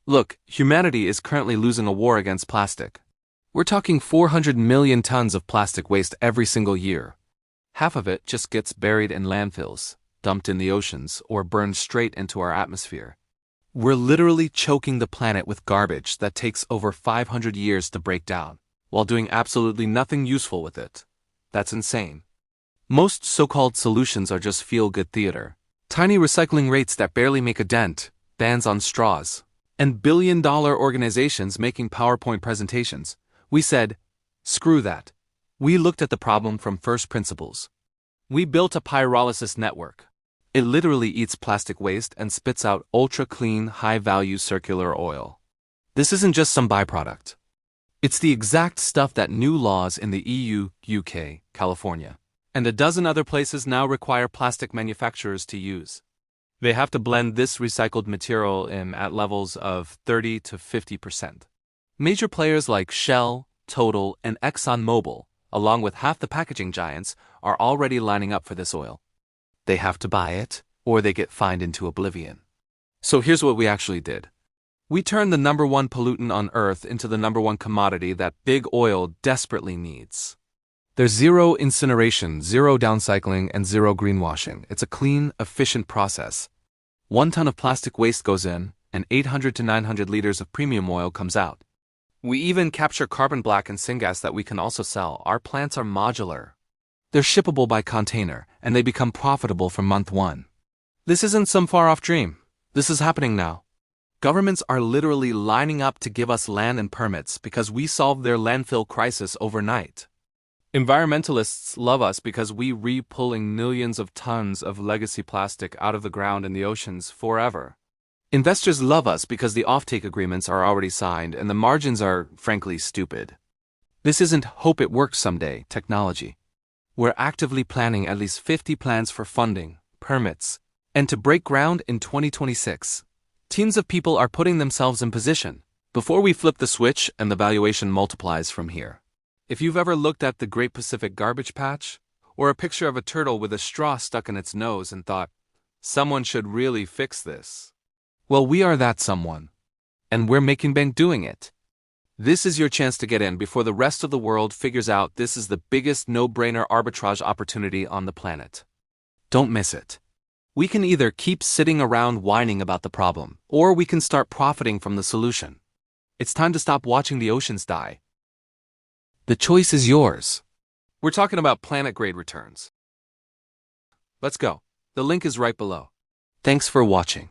Look, humanity is currently losing a war against plastic. We're talking 400 million tons of plastic waste every single year. Half of it just gets buried in landfills, dumped in the oceans, or burned straight into our atmosphere. We're literally choking the planet with garbage that takes over 500 years to break down, while doing absolutely nothing useful with it. That's insane. Most so-called solutions are just feel-good theater. Tiny recycling rates that barely make a dent, bans on straws, and billion-dollar organizations making PowerPoint presentations. We said, screw that. We looked at the problem from first principles. We built a pyrolysis network. It literally eats plastic waste and spits out ultra-clean, high-value circular oil. This isn't just some byproduct. It's the exact stuff that new laws in the EU, UK, California, and a dozen other places now require plastic manufacturers to use. They have to blend this recycled material in at levels of 30 to 50%. Major players like Shell, Total, and ExxonMobil, along with half the packaging giants, are already lining up for this oil. They have to buy it, or they get fined into oblivion. So here's what we actually did. We turned the number one pollutant on Earth into the number one commodity that big oil desperately needs. There's zero incineration, zero downcycling, and zero greenwashing. It's a clean, efficient process. 1 ton of plastic waste goes in, and 800 to 900 liters of premium oil comes out. We even capture carbon black and syngas that we can also sell. Our plants are modular. They're shippable by container, and they become profitable from month one. This isn't some far-off dream. This is happening now. Governments are literally lining up to give us land and permits because we solved their landfill crisis overnight. Environmentalists love us because we re-pulling millions of tons of legacy plastic out of the ground and the oceans forever. Investors love us because the offtake agreements are already signed and the margins are, frankly, stupid. This isn't hope it works someday technology. We're actively planning at least 50 plans for funding, permits, and to break ground in 2026. Teams of people are putting themselves in position before we flip the switch and the valuation multiplies from here. If you've ever looked at the Great Pacific Garbage Patch, or a picture of a turtle with a straw stuck in its nose and thought, someone should really fix this. Well, we are that someone. And we're making bank doing it. This is your chance to get in before the rest of the world figures out this is the biggest no-brainer arbitrage opportunity on the planet. Don't miss it. We can either keep sitting around whining about the problem, or we can start profiting from the solution. It's time to stop watching the oceans die. The choice is yours. We're talking about planet-grade returns. Let's go. The link is right below. Thanks for watching.